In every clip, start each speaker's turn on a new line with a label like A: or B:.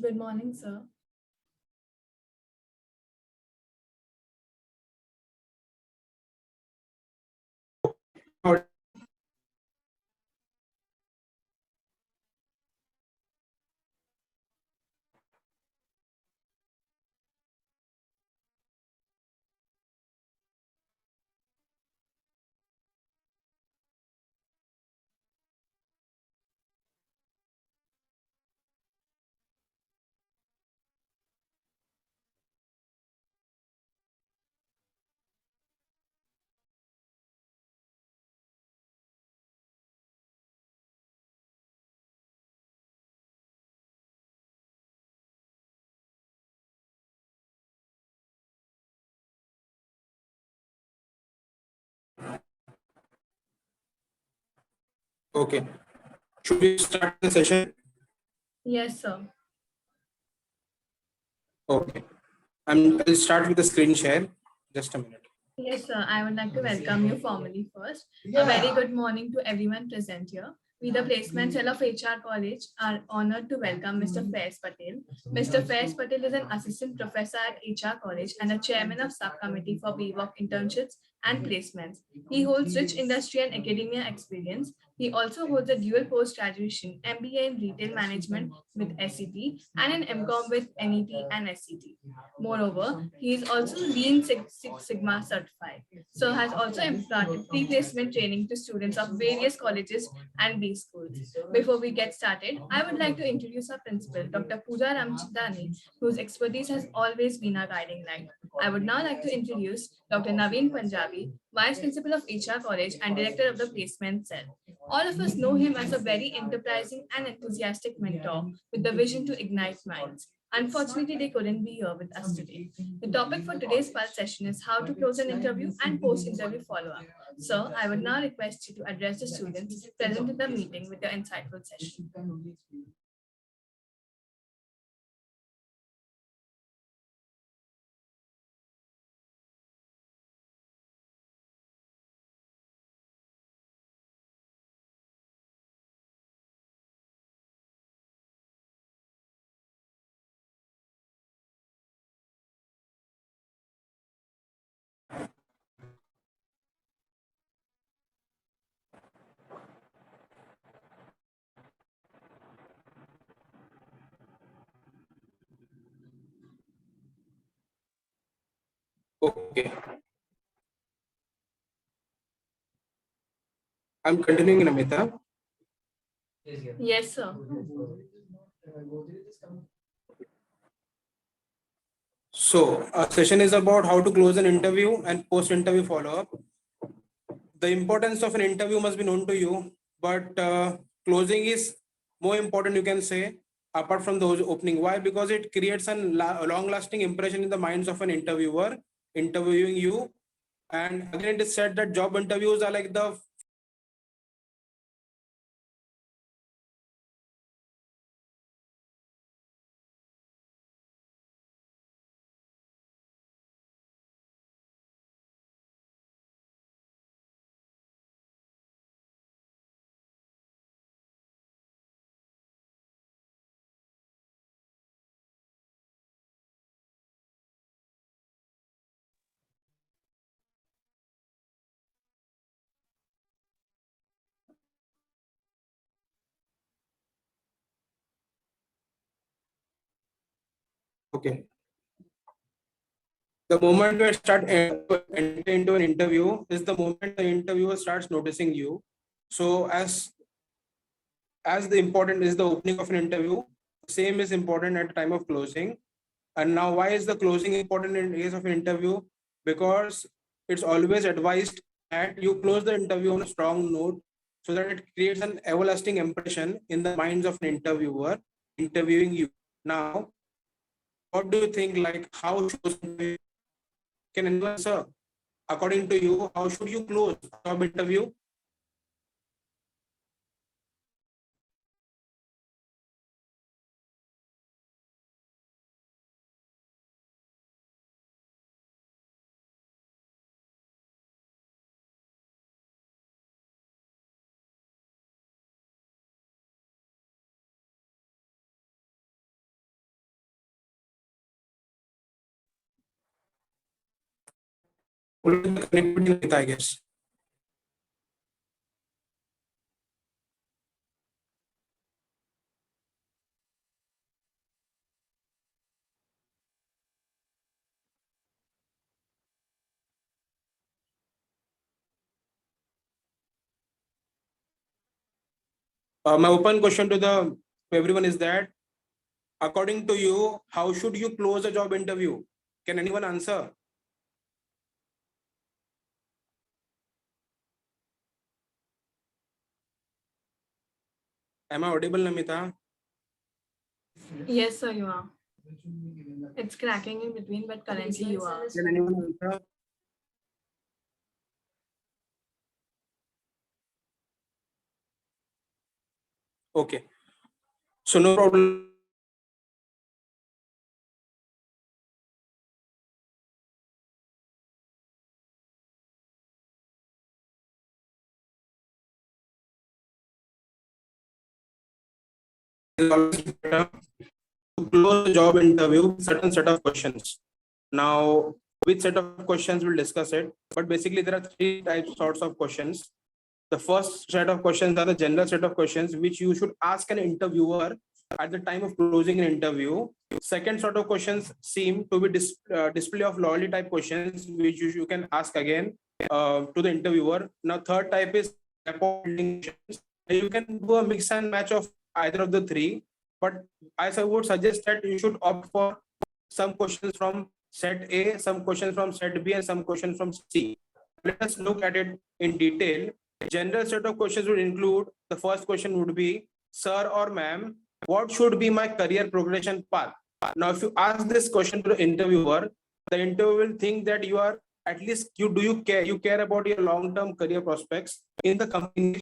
A: Good morning, sir.
B: Okay. Should we start the session?
A: Yes, sir.
B: Okay. I'll start with the screen share. Just a minute.
A: Yes, sir. I would like to welcome you formally first. A very good morning to everyone present here. We, the placement cell of HR College, are honored to welcome Mr. Faaiz Patel. Mr. Faaiz Patel is an assistant professor at HR College and a chairman of subcommittee for pre-work internships and placements. He holds rich industry and academia experience. He also holds a dual post-graduation MBA in retail management with SET and an MCOM with NET and SET. Moreover, he is also Lean Six Sigma certified. So has also imparted pre-placement training to students of various colleges and B schools. Before we get started, I would like to introduce our principal, Dr. Pooja Ramchandani, whose expertise has always been our guiding light. I would now like to introduce Dr. Naveen Punjabi, Vice Principal of HR College and Director of the Placement Cell. All of us know him as a very enterprising and enthusiastic mentor with the vision to ignite minds. Unfortunately, they couldn't be here with us today. The topic for today's Pulse session is how to close an interview and post-interview follow-up. So, I would now request you to address the students present in the meeting with your insightful session.
B: Okay. I'm continuing, Namita.
A: Yes, sir.
B: So, our session is about how to close an interview and post-interview follow-up. The importance of an interview must be known to you, but closing is more important, you can say, apart from those opening. Why? Because it creates a long-lasting impression in the minds of an interviewer interviewing you. And again, it is said that job interviews are like the okay. The moment you start enter into an interview is the moment the interviewer starts noticing you. So as the important is the opening of an interview, same is important at the time of closing. And now, why is the closing important in case of an interview? Because it's always advised that you close the interview on a strong note so that it creates an everlasting impression in the minds of an interviewer interviewing you. Now, what do you think? Like, how should can anyone answer? According to you, how should you close a job interview? Connectivity, I guess. My open question to everyone is that, according to you, how should you close a job interview? Can anyone answer? Am I audible, Namita?
A: Yes, sir, you are. It's cracking in between, but currently you are.
B: Can anyone answer? Okay. So no problem. It's always better to close the job interview with certain set of questions. Now, which set of questions we'll discuss it, but basically there are three sorts of questions. The first set of questions are the general set of questions which you should ask an interviewer at the time of closing an interview. Second sort of questions seem to be display of loyalty type questions which you can ask again to the interviewer. Now, third type is rapport building questions. You can do a mix and match of either of the three, but I would suggest that you should opt for some questions from set A, some questions from set B, and some questions from C. Let us look at it in detail. General set of questions would include, the first question would be, sir or ma'am, what should be my career progression path? Now, if you ask this question to the interviewer will think that you are, at least you care about your long-term career prospects in the company.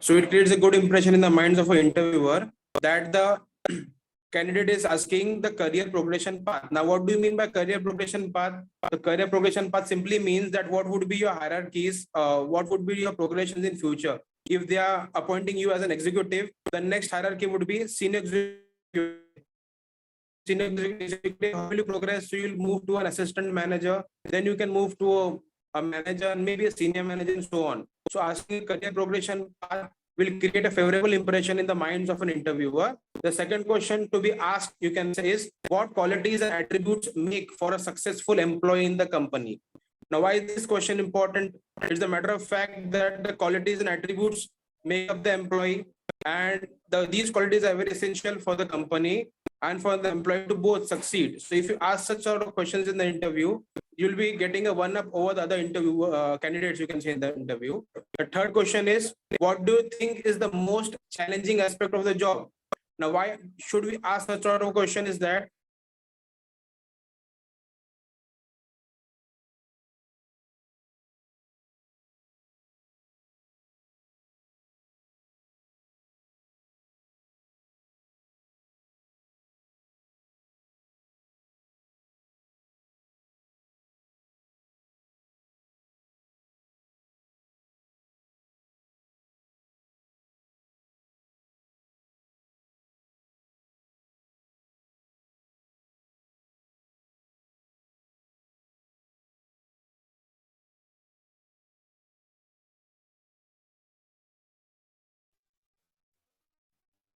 B: So it creates a good impression in the minds of an interviewer that the candidate is asking the career progression path. Now, what do you mean by career progression path? The career progression path simply means that what would be your hierarchies, what would be your progressions in future. If they are appointing you as an executive, the next hierarchy would be senior executive. Senior executive, how will you progress? So you'll move to an assistant manager, then you can move to a manager and maybe a senior manager and so on. So asking career progression path will create a favorable impression in the minds of an interviewer. The second question to be asked, you can say, is what qualities and attributes make for a successful employee in the company? Now, why is this question important? It's a matter of fact that the qualities and attributes make up the employee, and these qualities are very essential for the company and for the employee to both succeed. So if you ask such sort of questions in the interview, you'll be getting a one-up over the other interview candidates, you can say, in the interview. The third question is, what do you think is the most challenging aspect of the job? Now, why should we ask such sort of question is that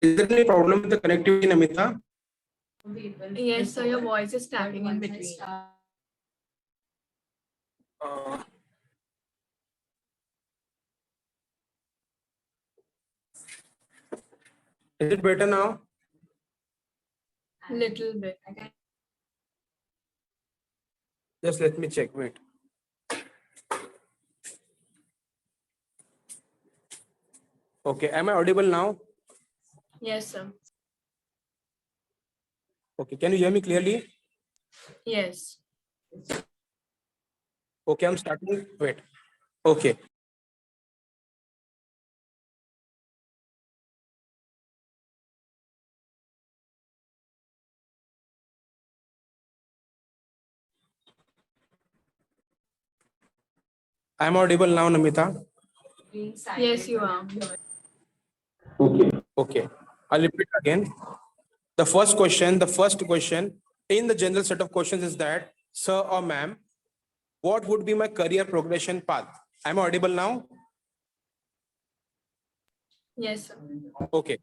B: is there any problem with the connectivity, Namita?
A: Yes, sir, your voice is cracking in between.
B: Uh, is it better now?
A: Little bit.
B: Just let me check. Wait. Okay, am I audible now?
A: Yes, sir.
B: Okay, can you hear me clearly?
A: Yes.
B: Okay, I'm starting. Wait. Okay. I'm audible now, Namita.
A: Yes, you are.
B: Okay. I'll repeat again. The first question in the general set of questions is that, sir or ma'am, what would be my career progression path? I'm audible now?
A: Yes, sir.
B: Okay.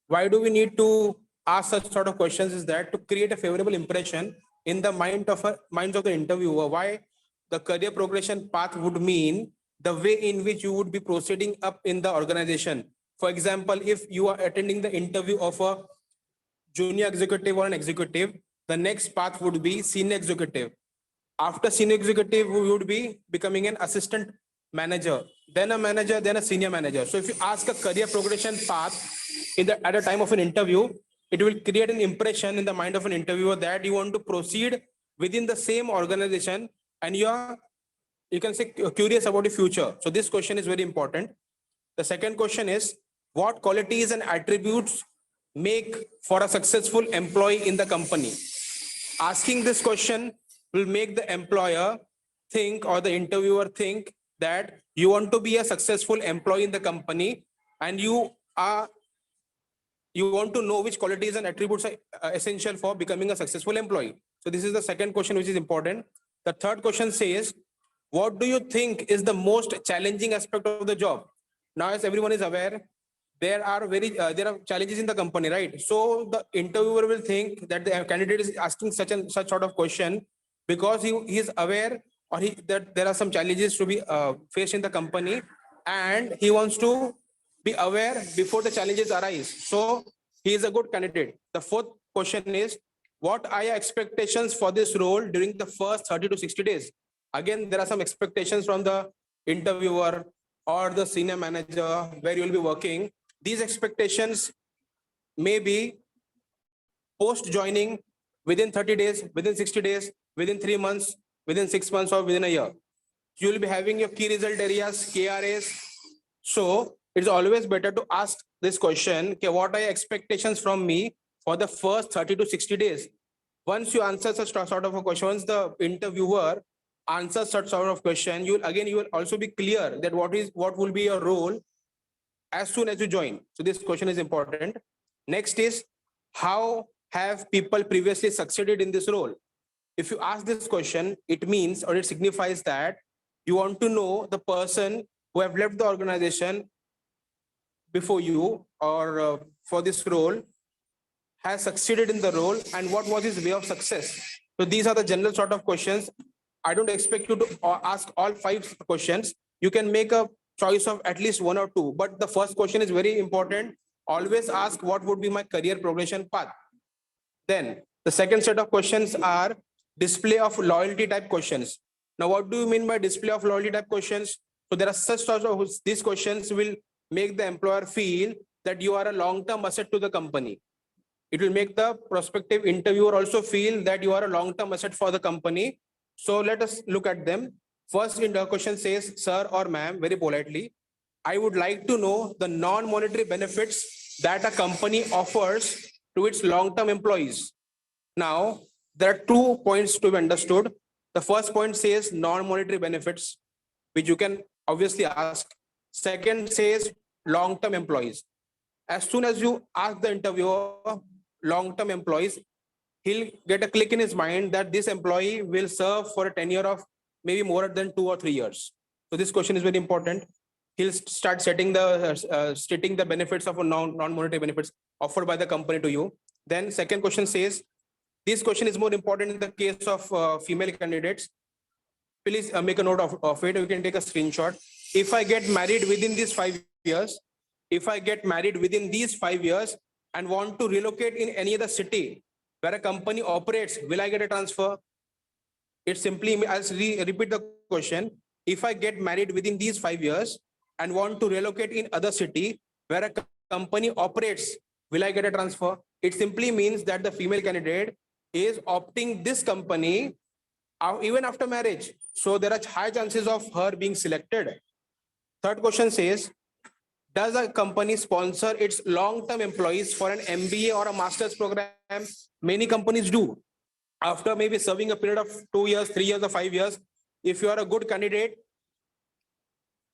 B: Why do we need to ask such sort of questions is that to create a favorable impression in the minds of the interviewer, why the career progression path would mean the way in which you would be proceeding up in the organization. For example, if you are attending the interview of a junior executive or an executive, the next path would be senior executive. After senior executive, we would be becoming an assistant manager, then a manager, then a senior manager. So if you ask a career progression path at a time of an interview, it will create an impression in the mind of an interviewer that you want to proceed within the same organization, and you can say curious about the future. So this question is very important. The second question is, what qualities and attributes make for a successful employee in the company? Asking this question will make the employer think, or the interviewer think, that you want to be a successful employee in the company, and you want to know which qualities and attributes are essential for becoming a successful employee. So this is the second question, which is important. The third question says, what do you think is the most challenging aspect of the job? Now, as everyone is aware, there are challenges in the company, right? So the interviewer will think that the candidate is asking such sort of question because he is aware, or that there are some challenges to be faced in the company, and he wants to be aware before the challenges arise. So he is a good candidate. The fourth question is, what are your expectations for this role during the first 30 to 60 days? Again, there are some expectations from the interviewer or the senior manager where you will be working. These expectations may be post joining, within 30 days, within 60 days, within 3 months, within 6 months, or within a year. You will be having your key result areas, KRAs. So it's always better to ask this question, okay, what are your expectations from me for the first 30 to 60 days? Once you answer such sort of a question, once the interviewer answers such sort of question, you will also be clear that what will be your role as soon as you join. So this question is important. Next is, how have people previously succeeded in this role? If you ask this question, it means, or it signifies that you want to know the person who have left the organization before you, or for this role, has succeeded in the role, and what was his way of success. So these are the general sort of questions. I don't expect you to ask all 5 questions. You can make a choice of at least 1 or 2, but the first question is very important. Always ask, what would be my career progression path? Then the second set of questions are display of loyalty type questions. Now, what do you mean by display of loyalty type questions? So there are such sorts of, these questions will make the employer feel that you are a long-term asset to the company. It will make the prospective interviewer also feel that you are a long-term asset for the company. So let us look at them. First, in the question says, sir or ma'am, very politely, I would like to know the non-monetary benefits that a company offers to its long-term employees. Now, there are 2 points to be understood. The first point says non-monetary benefits, which you can obviously ask. Second says long-term employees. As soon as you ask the interviewer long-term employees, he'll get a click in his mind that this employee will serve for a tenure of maybe more than 2 or 3 years. So this question is very important. He'll start stating the benefits of a non-monetary benefits offered by the company to you. Then second question says, this question is more important in the case of female candidates. Please make a note of it. You can take a screenshot. If I get married within these 5 years, and want to relocate in any other city where a company operates, will I get a transfer? It simply, I'll repeat the question. If I get married within these 5 years and want to relocate in other city where a company operates, will I get a transfer? It simply means that the female candidate is opting this company even after marriage. So there are high chances of her being selected. Third question says, does a company sponsor its long-term employees for an MBA or a master's program? Many companies do. After maybe serving a period of 2 years, 3 years, or 5 years, if you are a good candidate,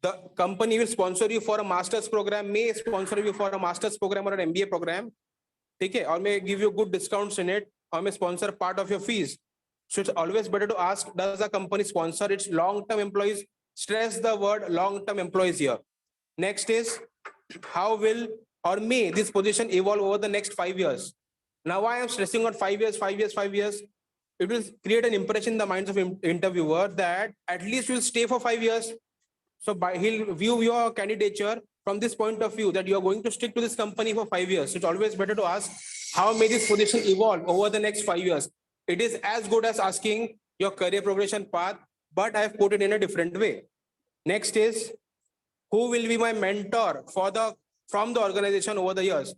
B: the company will sponsor you for a master's program, may sponsor you for a master's program or an MBA program, okay, or may give you good discounts in it, or may sponsor part of your fees. So it's always better to ask, does a company sponsor its long-term employees? Stress the word long-term employees here. Next is, how will or may this position evolve over the next 5 years? Now, why I'm stressing on 5 years, 5 years, 5 years? It will create an impression in the minds of interviewer that at least you'll stay for 5 years. So he'll view your candidature from this point of view that you are going to stick to this company for 5 years. So it's always better to ask, how may this position evolve over the next 5 years? It is as good as asking your career progression path, but I've put it in a different way. Next is, who will be my mentor from the organization over the years?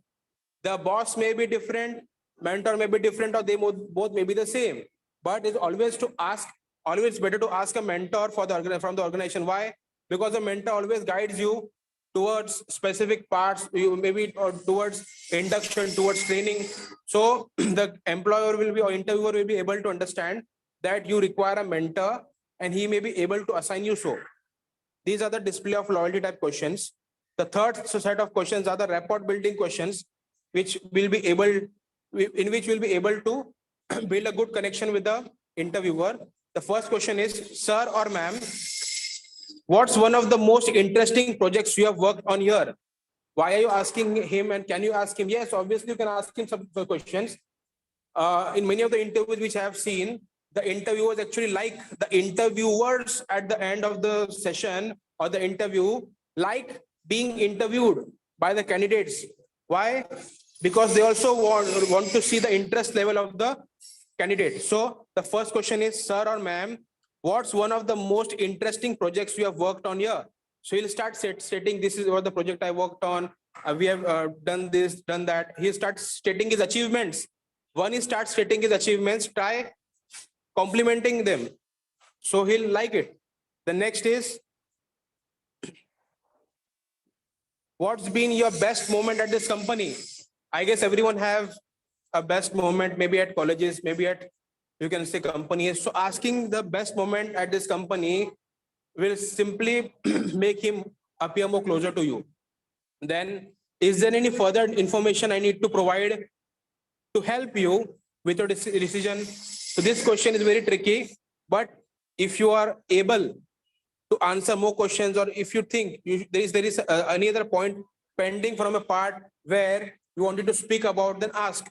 B: The boss may be different, mentor may be different, or they both may be the same. But it's always better to ask a mentor from the organization. Why? Because a mentor always guides you towards specific parts, or towards induction, towards training. So the employer will be, or interviewer will be able to understand that you require a mentor, and he may be able to assign you so. These are the display of loyalty type questions. The third set of questions are the rapport building questions, in which we'll be able to build a good connection with the interviewer. The first question is, sir or ma'am, what's one of the most interesting projects you have worked on here? Why are you asking him, and can you ask him? Yes, obviously you can ask him some questions. In many of the interviews which I have seen, the interviewers actually like the interviewers at the end of the session or the interview like being interviewed by the candidates. Why? Because they also want to see the interest level of the candidate. So the first question is, sir or ma'am, what's one of the most interesting projects you have worked on here? So he'll start stating, this is what the project I worked on. We have done this, done that. He starts stating his achievements. When he starts stating his achievements, try complimenting them. So he'll like it. The next is, what's been your best moment at this company? I guess everyone have a best moment, maybe at colleges, maybe at, you can say, companies. So asking the best moment at this company will simply make him appear more closer to you. Then, is there any further information I need to provide to help you with your decision? So this question is very tricky, but if you are able to answer more questions, or if you think there is any other point pending from a part where you wanted to speak about, then ask,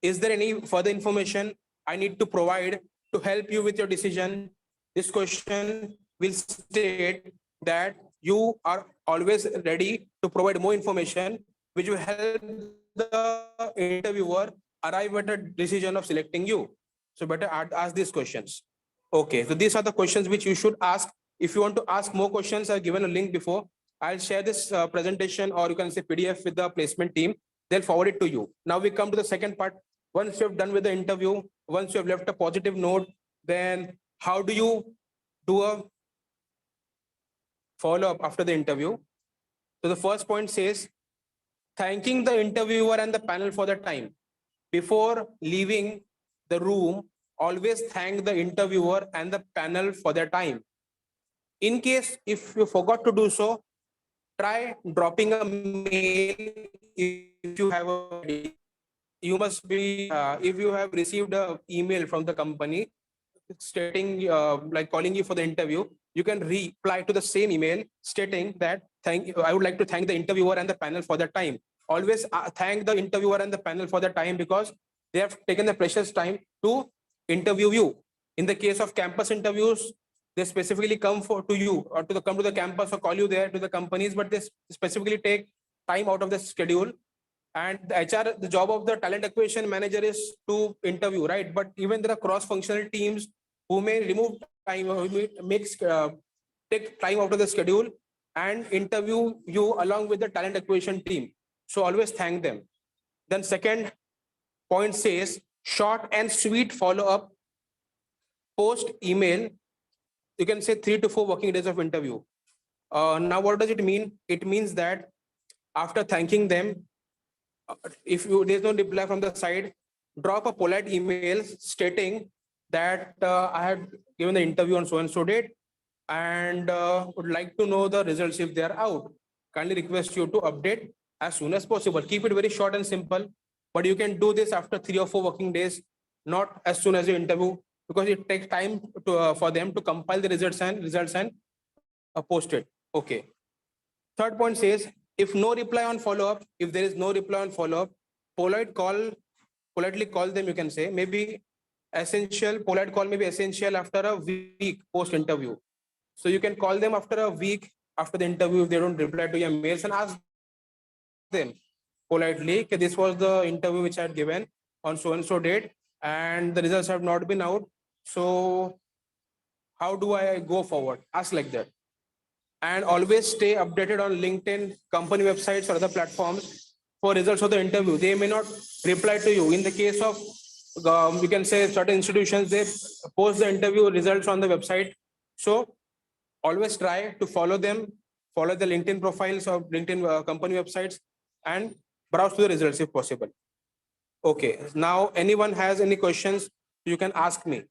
B: is there any further information I need to provide to help you with your decision? This question will state that you are always ready to provide more information, which will help the interviewer arrive at a decision of selecting you. So better ask these questions. Okay, so these are the questions which you should ask. If you want to ask more questions, I've given a link before. I'll share this presentation, or you can say PDF, with the placement team. They'll forward it to you. Now we come to the second part. Once you have done with the interview, once you have left a positive note, then how do you do a follow-up after the interview? So the first point says, thanking the interviewer and the panel for the time. Before leaving the room, always thank the interviewer and the panel for their time. In case if you forgot to do so, try dropping a mail. If you have you must be, if you have received an email from the company stating, like calling you for the interview, you can reply to the same email stating that, I would like to thank the interviewer and the panel for their time. Always thank the interviewer and the panel for their time, because they have taken the precious time to interview you. In the case of campus interviews, they specifically come to you, or come to the campus, or call you there to the companies, but they specifically take time out of the schedule. And the HR, the job of the talent acquisition manager is to interview, right? But even there are cross-functional teams who may remove time, or who may take time out of the schedule and interview you along with the talent acquisition team. So always thank them. Then second point says short and sweet follow-up post email. You can say 3 to 4 working days of interview. Now, what does it mean? It means that after thanking them, if there's no reply from the side, drop a polite email stating that I had given the interview on so and so date and would like to know the results if they are out. Kindly request you to update as soon as possible. Keep it very short and simple, but you can do this after 3 or 4 working days, not as soon as you interview, because it takes time for them to compile the results and post it. Okay. Third point says, if no reply on follow-up, if there is no reply on follow-up, politely call them, you can say, maybe essential, polite call may be essential after a week post-interview. So you can call them after a week after the interview if they don't reply to your mails and ask them politely, okay, this was the interview which I had given on so and so date and the results have not been out. So how do I go forward? Ask like that. And always stay updated on LinkedIn, company websites or other platforms for results of the interview. They may not reply to you. In the case of, you can say certain institutions, they post the interview results on the website. So always try to follow them, follow the LinkedIn profiles of LinkedIn company websites and browse to the results if possible. Okay, now anyone has any questions, you can ask me.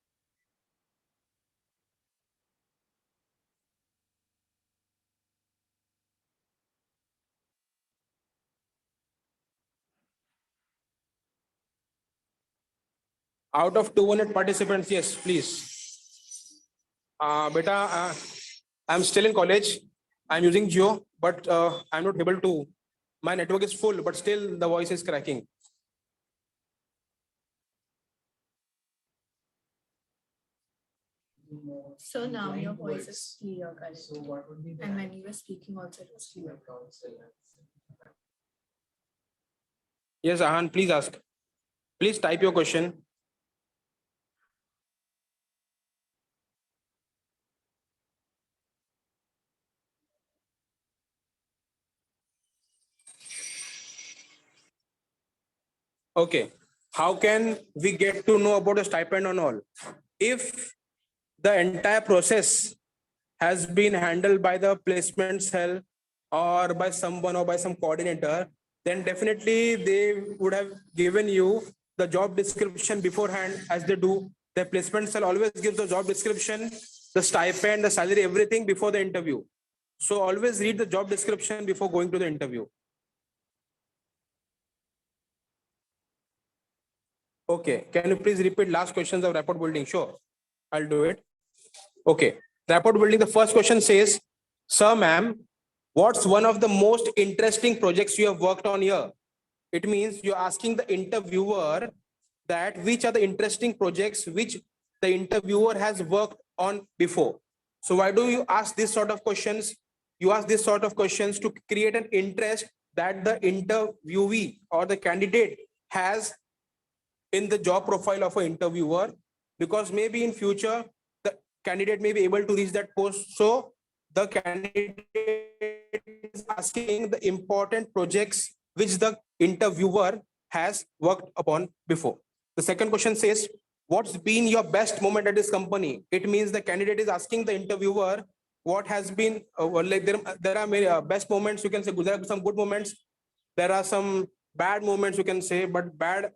B: Out of 200 participants, yes, please. Beta, I'm still in college. I'm using Geo, but I'm not able to. My network is full, but still the voice is cracking.
A: So now your voice is clear, guys. And when you were speaking also it was clear.
B: Yes, Ahan, please ask. Please type your question. Okay, how can we get to know about a stipend and all? If the entire process has been handled by the placement cell or by someone or by some coordinator, then definitely they would have given you the job description beforehand as they do. The placement cell always gives the job description, the stipend, the salary, everything before the interview. So always read the job description before going to the interview. Okay, can you please repeat last questions of rapport building? Sure, I'll do it. Okay, rapport building, the first question says, sir, ma'am, what's one of the most interesting projects you have worked on here? It means you're asking the interviewer that which are the interesting projects which the interviewer has worked on before. So why do you ask this sort of questions? You ask this sort of questions to create an interest that the interviewee or the candidate has in the job profile of an interviewer, because maybe in future the candidate may be able to reach that post. So the candidate is asking the important projects which the interviewer has worked upon before. The second question says, what's been your best moment at this company? It means the candidate is asking the interviewer what has been like there are many best moments, you can say there are some good moments, there are some bad moments, you can say, but bad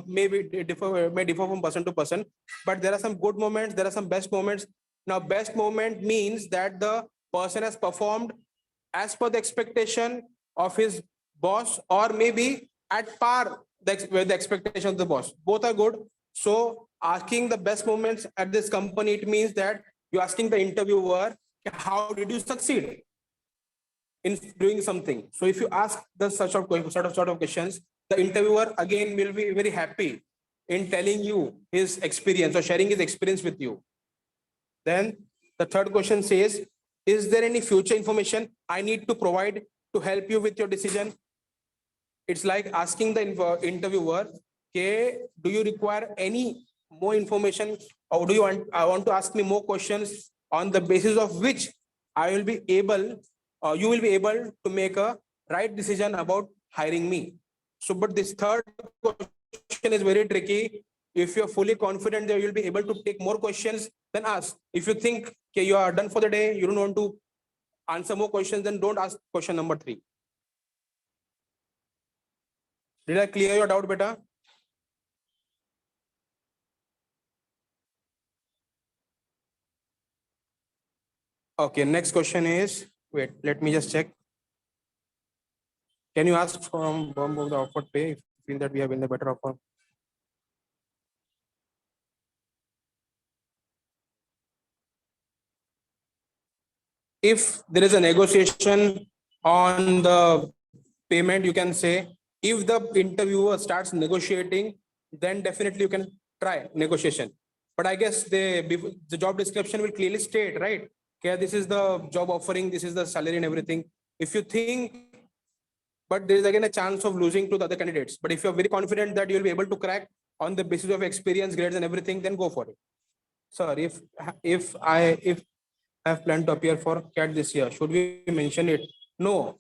B: may differ from person to person, but there are some good moments, there are some best moments. Now best moment means that the person has performed as per the expectation of his boss or maybe at par with the expectation of the boss. Both are good. So asking the best moments at this company, it means that you're asking the interviewer, how did you succeed in doing something? So if you ask the sort of questions, the interviewer again will be very happy in telling you his experience or sharing his experience with you. Then the third question says, is there any future information I need to provide to help you with your decision? It's like asking the interviewer, okay, do you require any more information, or do you want to ask me more questions on the basis of which I will be able you will be able to make a right decision about hiring me. So, but this third question is very tricky. If you're fully confident that you'll be able to take more questions, then ask. If you think okay, you are done for the day, you don't want to answer more questions, then don't ask question number 3. Did I clear your doubt, beta? Okay, next question is, wait, let me just check. Can you ask from bump of the offered pay if you feel that we have been the better offer? If there is a negotiation on the payment, you can say, if the interviewer starts negotiating, then definitely you can try negotiation. But I guess the job description will clearly state, right? Okay, this is the job offering, this is the salary and everything. If you think, but there is again a chance of losing to the other candidates. But if you're very confident that you'll be able to crack on the basis of experience, grades and everything, then go for it. Sir, if I have planned to appear for CAT this year, should we mention it? No.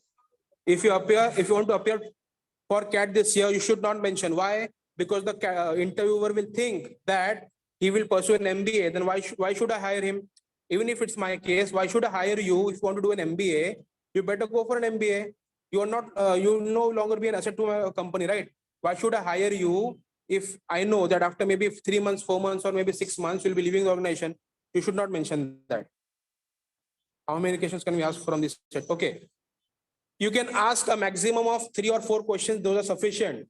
B: If you want to appear for CAT this year, you should not mention. Why? Because the interviewer will think that he will pursue an MBA. Then why should I hire him? Even if it's my case, why should I hire you if you want to do an MBA? You better go for an MBA. You are not. You no longer be an asset to a company, right? Why should I hire you if I know that after maybe 3 months, 4 months, or maybe 6 months, you'll be leaving the organization? You should not mention that. How many questions can we ask from this set? Okay. You can ask a maximum of 3 or 4 questions. Those are sufficient.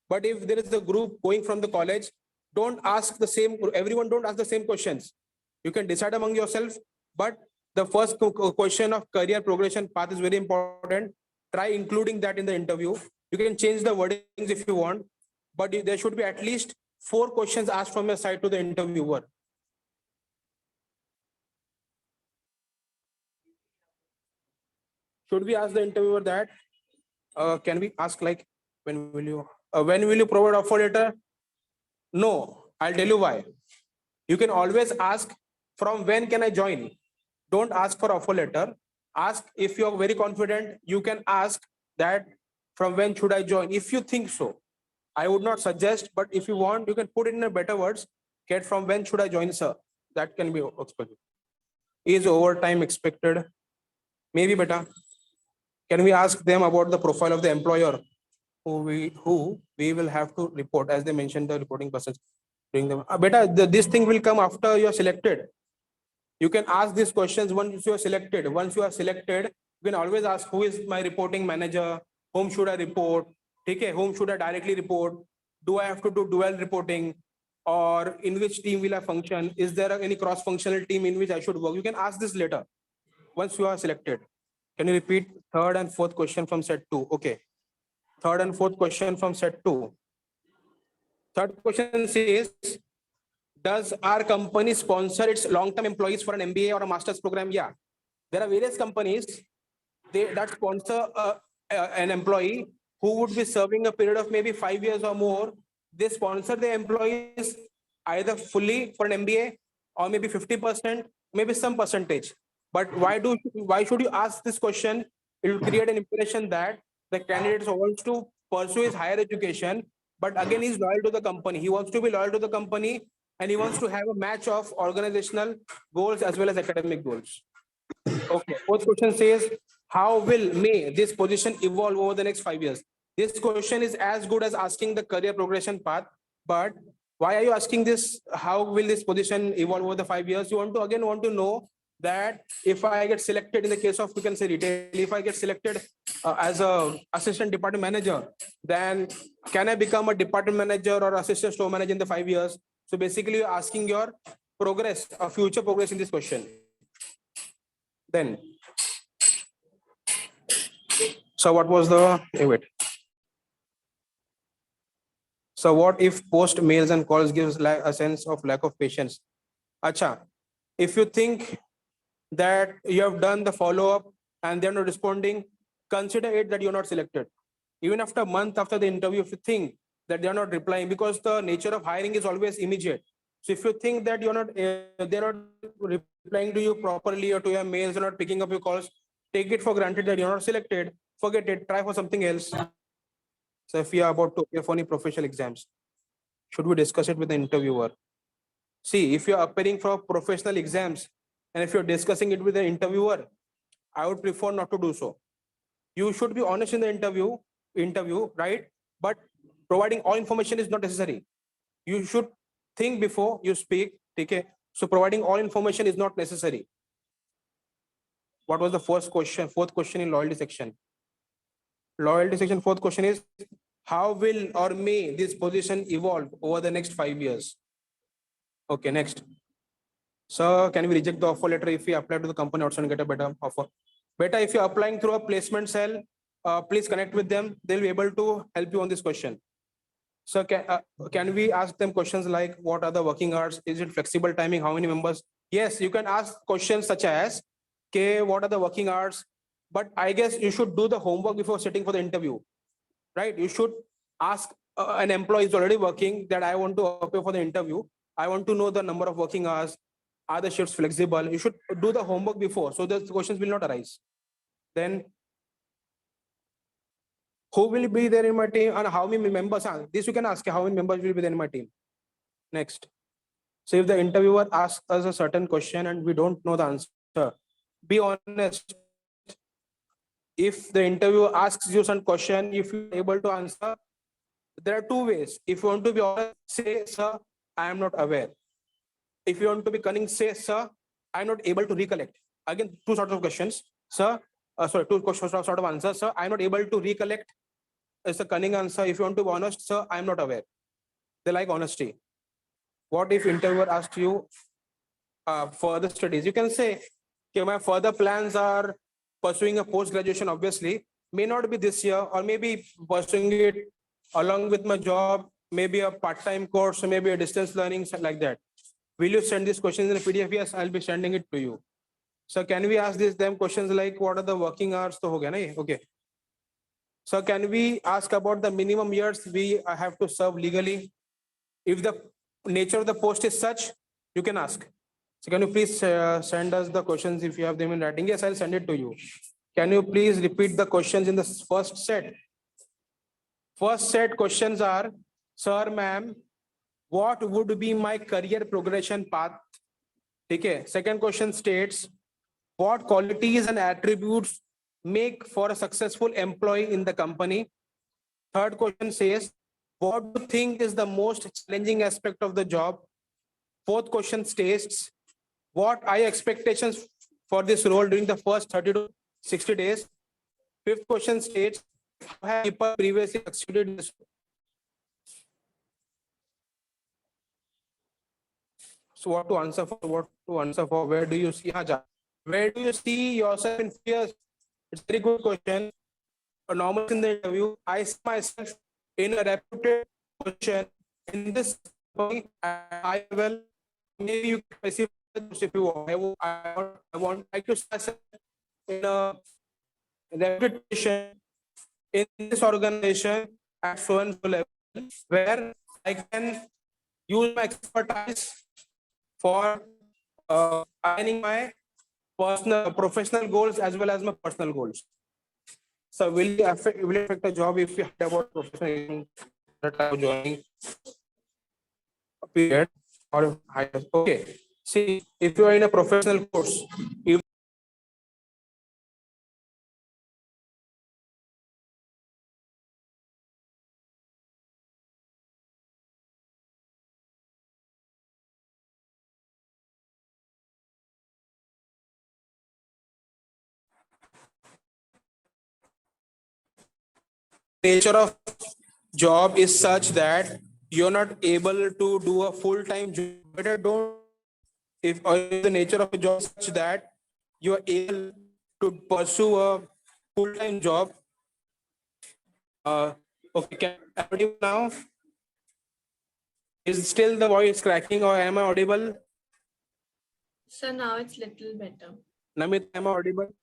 B: But if there is a group going from the college, don't ask the same. Everyone don't ask the same questions. You can decide among yourself. But the first question of career progression path is very important. Try including that in the interview. You can change the wordings if you want. But there should be at least 4 questions asked from your side to the interviewer. Should we ask the interviewer that? Can we ask like, when will you provide offer letter? No, I'll tell you why. You can always ask from when can I join? Don't ask for offer letter. Ask if you're very confident, you can ask that from when should I join? If you think so. I would not suggest, but if you want, you can put it in a better words. Get from when should I join, sir? That can be expected. Is overtime expected? Maybe better. Can we ask them about the profile of the employer who we will have to report, as they mentioned the reporting process? Bring them. This thing will come after you are selected. You can ask these questions once you are selected. Once you are selected, you can always ask who is my reporting manager, whom should I report, okay, whom should I directly report, do I have to do dual reporting, or in which team will I function? Is there any cross-functional team in which I should work? You can ask this later once you are selected. Can you repeat third and fourth question from set 2? Okay. Third and fourth question from set 2. Third question says, does our company sponsor its long-term employees for an MBA or a master's program? Yeah. There are various companies that sponsor an employee who would be serving a period of maybe 5 years or more. They sponsor the employees either fully for an MBA or maybe 50%, maybe some percentage. But why should you ask this question? It will create an impression that the candidate wants to pursue his higher education, but again, he's loyal to the company. He wants to be loyal to the company, and he wants to have a match of organizational goals as well as academic goals. Okay. Fourth question says, how may this position evolve over the next 5 years? This question is as good as asking the career progression path, but why are you asking this? How will this position evolve over the 5 years? You want to know that if I get selected in the case of, you can say retail, if I get selected as a assistant department manager, then can I become a department manager or assistant store manager in the 5 years? So basically you're asking your progress or future progress in this question. Then, so what was the, wait. So what if post mails and calls gives a sense of lack of patience? Acha, if you think that you have done the follow-up and they're not responding, consider it that you're not selected. Even after a month after the interview, if you think that they're not replying, because the nature of hiring is always immediate. So if you think that they're not replying to you properly or to your mails, or not picking up your calls, take it for granted that you're not selected, forget it, try for something else. So if you are about to appear for any professional exams, should we discuss it with the interviewer? See, if you're appearing for professional exams and if you're discussing it with the interviewer, I would prefer not to do so. You should be honest in the interview, right? But providing all information is not necessary. You should think before you speak. Okay. So providing all information is not necessary. What was the first question? Fourth question in loyalty section. Loyalty section, fourth question is, how will or may this position evolve over the next 5 years? Okay, next. So can we reject the offer letter if we apply to the company outside and get a better offer? Better if you're applying through a placement cell, please connect with them. They'll be able to help you on this question. So can we ask them questions like, what are the working hours? Is it flexible timing? How many members? Yes, you can ask questions such as, okay, what are the working hours? But I guess you should do the homework before sitting for the interview, right? You should ask an employee who's already working that I want to appear for the interview. I want to know the number of working hours. Are the shifts flexible? You should do the homework before, so the questions will not arise. Then, who will be there in my team and how many members are? This you can ask, how many members will be there in my team. Next. So if the interviewer asks us a certain question and we don't know the answer, be honest. If the interviewer asks you some question, if you're able to answer, there are two ways. If you want to be honest, say, sir, I am not aware. If you want to be cunning, say, sir, I'm not able to recollect. Again, two sorts of questions. Sir, two questions, sort of answers. Sir, I'm not able to recollect. It's a cunning answer. If you want to be honest, sir, I'm not aware. They like honesty. What if interviewer asks you further studies? You can say, okay, my further plans are pursuing a post-graduation, obviously. May not be this year, or maybe pursuing it along with my job, maybe a part-time course, or maybe a distance learning, something like that. Will you send these questions in a PDF? Yes, I'll be sending it to you. So can we ask them questions like, what are the working hours? Okay. So can we ask about the minimum years we have to serve legally? If the nature of the post is such, you can ask. So can you please send us the questions if you have them in writing? Yes, I'll send it to you. Can you please repeat the questions in the first set? First set questions are, sir, ma'am, what would be my career progression path? Okay. Second question states, what qualities and attributes make for a successful employee in the company? Third question says, what do you think is the most challenging aspect of the job? Fourth question states, what are your expectations for this role during the first 30 to 60 days? Fifth question states, how have people previously succeeded in this? So what to answer for? Where do you see yourself in years? It's a very good question. Normally in the interview, I see myself in a reputed position in this company. I will, maybe you can receive if you want. I want like to see myself in a reputed position in this organization at so and so level, where I can use my expertise for aligning my professional goals as well as my personal goals. So will it affect the job if you have about professional joining period or higher? Okay. See, if you are in a professional course, if nature of job is such that you're not able to do a full-time job, better don't. If the nature of a job is such that you are able to pursue a full-time job, okay, can I audible now? Is still the voice cracking or am I audible?
A: So now it's little better.
B: Namit, am I audible?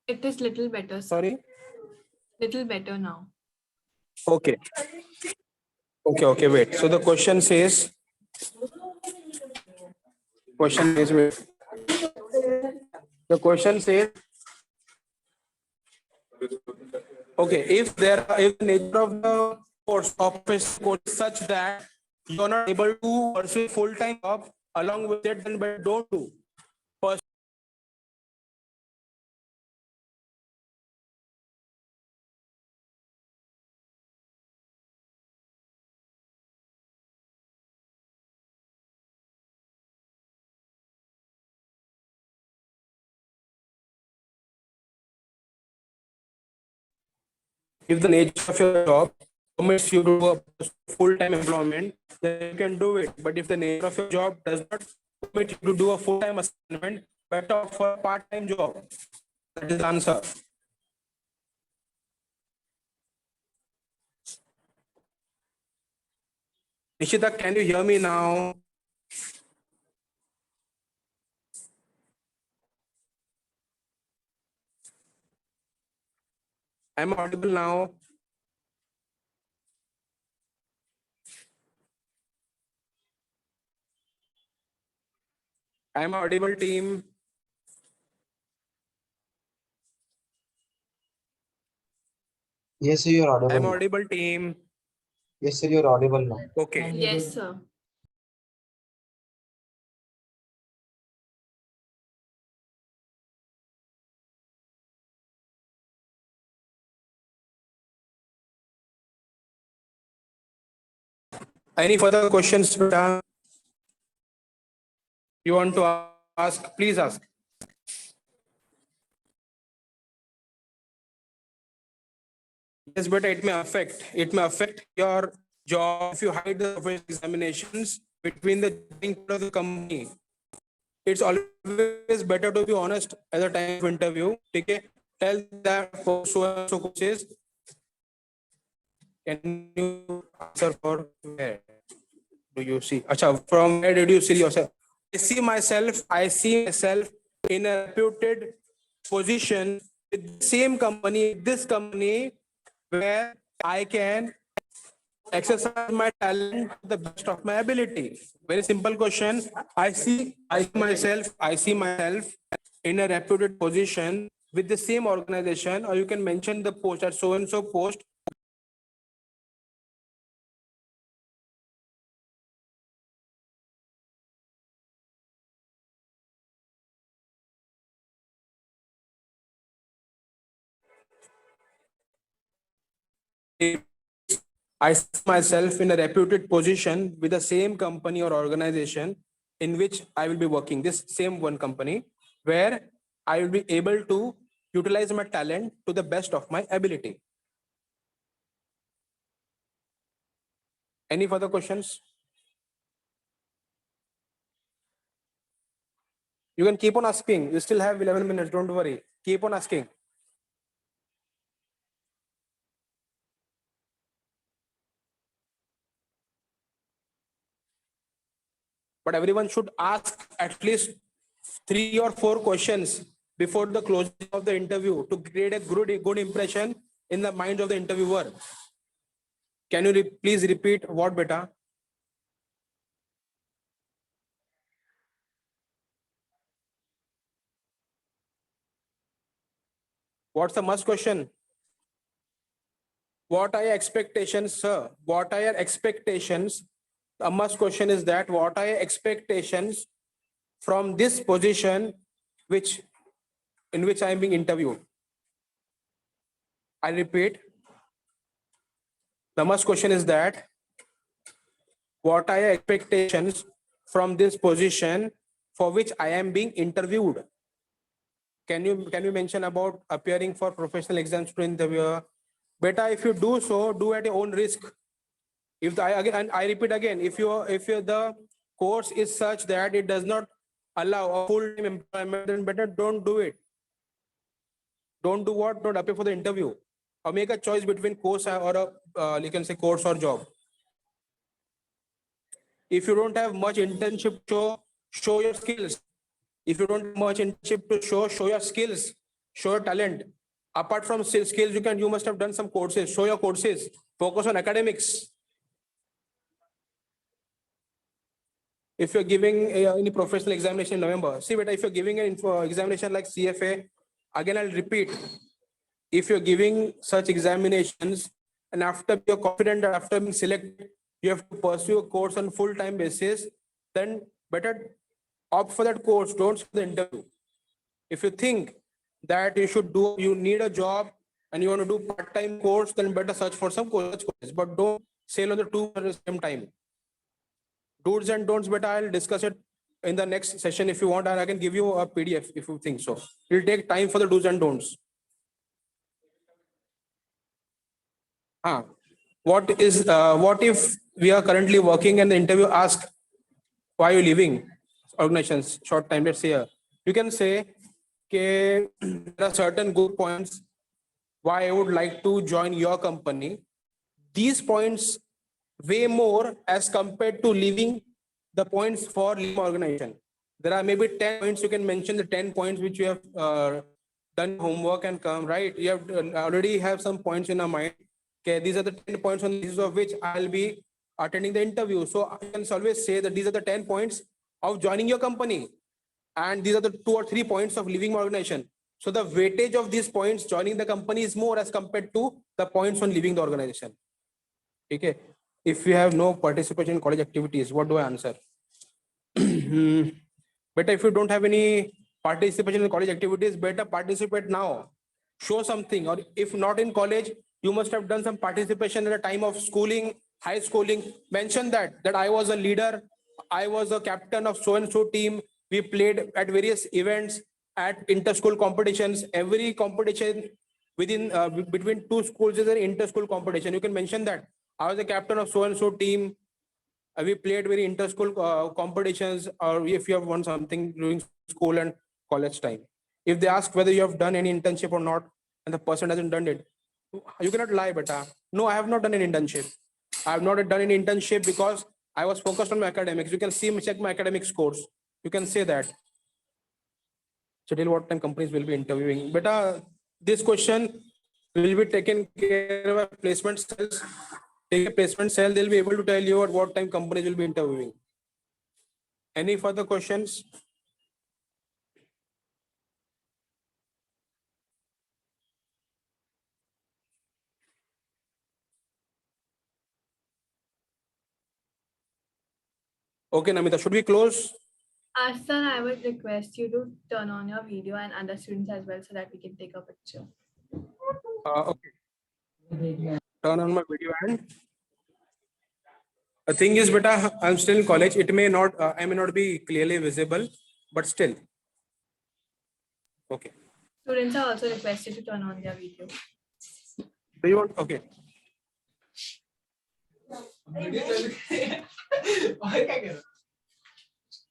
A: It is little better.
B: Sorry?
A: Little better now.
B: Okay. Okay, wait. So the question says, the question says, Okay, if the nature of the course is such that you're not able to pursue full-time job along with it, then but don't do. First, if the nature of your job permits you to do a full-time employment, then you can do it. But if the nature of your job does not permit you to do a full-time assignment, better opt for a part-time job. That is the answer. Nishita, can you hear me now? I'm audible now. I'm audible, team.
C: Yes, sir, you're audible
B: I'm
C: now.
B: audible, team.
C: Yes, sir, you're audible now.
B: Okay.
A: Yes, sir.
B: Any further questions, beta? You want to ask? Please ask. Yes, but it may affect. It may affect your job if you hide the professional examinations between the joining of the company. It's always better to be honest at the time of interview. Okay, tell that for so coaches. Can you answer for where do you see? Acha, from where did you see yourself? I see myself in a reputed position with the same company, this company, where I can exercise my talent to the best of my ability. Very simple question. I see myself in a reputed position with the same organization, or you can mention the post at so and so post. I see myself in a reputed position with the same company or organization in which I will be working, this same one company, where I will be able to utilize my talent to the best of my ability. Any further questions? You can keep on asking. You still have 11 minutes. Don't worry. Keep on asking. But everyone should ask at least 3 or 4 questions before the closing of the interview to create a good impression in the mind of the interviewer. Can you please repeat what, beta? What's the must question? What are your expectations, sir? What are your expectations? A must question is that what are your expectations from this position in which I am being interviewed? I repeat, the must question is that what are your expectations from this position for which I am being interviewed? Can you mention about appearing for professional exams to interviewer? Better if you do so, do at your own risk. If the, I repeat again, if the course is such that it does not allow a full-time employment, then better don't do it. Don't do what? Don't appear for the interview, or make a choice between course or a you can say course or job. If you don't have much internship to show your skills. If you don't have much internship to show your skills, show your talent. Apart from skills, you must have done some courses. Show your courses. Focus on academics. If you're giving any professional examination in November, see, but if you're giving an examination like CFA, again I'll repeat, if you're giving such examinations and after you're confident that after being selected, you have to pursue a course on full-time basis, then better opt for that course. Don't for the interview. If you think that you need a job and you want to do part-time course, then better search for some courses, but don't sail on the two at the same time. Do's and don'ts, but I'll discuss it in the next session if you want, and I can give you a PDF if you think so. It'll take time for the do's and don'ts. What if we are currently working and the interview asks, why are you leaving organizations short time? Let's say you can say, okay, there are certain good points why I would like to join your company. These points way more as compared to leaving the points for leaving organization. There are maybe 10 points. You can mention the 10 points which you have done homework and come, right? You have already have some points in your mind. Okay, these are the 10 points on the basis of which I'll be attending the interview. So I can always say that these are the 10 points of joining your company. And these are the 2 or 3 points of leaving organization. So the weightage of these points joining the company is more as compared to the points on leaving the organization. Okay. If you have no participation in college activities, what do I answer? Better if you don't have any participation in college activities, better participate now. Show something, or if not in college, you must have done some participation at the time of schooling, high schooling. Mention that I was a leader, I was a captain of so and so team. We played at various events, at inter-school competitions. Every competition within between two schools is an inter-school competition. You can mention that I was a captain of so and so team. We played very inter-school competitions, or if you have won something during school and college time. If they ask whether you have done any internship or not, and the person hasn't done it, you cannot lie, beta. No, I have not done any internship. I have not done any internship because I was focused on my academics. You can see me, check my academic scores. You can say that. So till what time companies will be interviewing? Beta, this question will be taken care of by placement cells. Take a placement cell, they'll be able to tell you at what time companies will be interviewing. Any further questions? Okay, Namita, should we close?
A: Sir, I would request you to turn on your video and other students as well so that we can take a picture.
B: Okay. Turn on my video and the thing is, beta, I'm still in college. It may not, I may not be clearly visible, but still. Okay.
A: Students are also requested to turn on their video.
B: Do you want? Okay.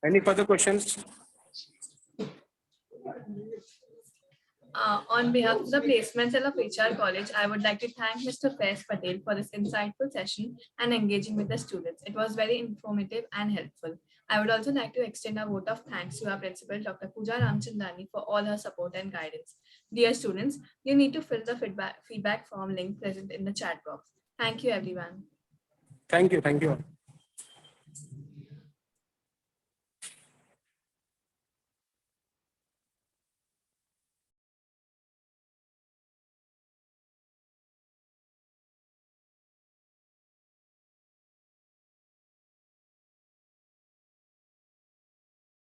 B: Any further questions?
A: On behalf of the placement cell of HR College, I would like to thank Mr. Faaiz Patel for this insightful session and engaging with the students. It was very informative and helpful. I would also like to extend a vote of thanks to our principal, Dr. Pooja Ramchandani, for all her support and guidance. Dear students, you need to fill the feedback form link present in the chat box. Thank you, everyone.
B: Thank you. Thank you.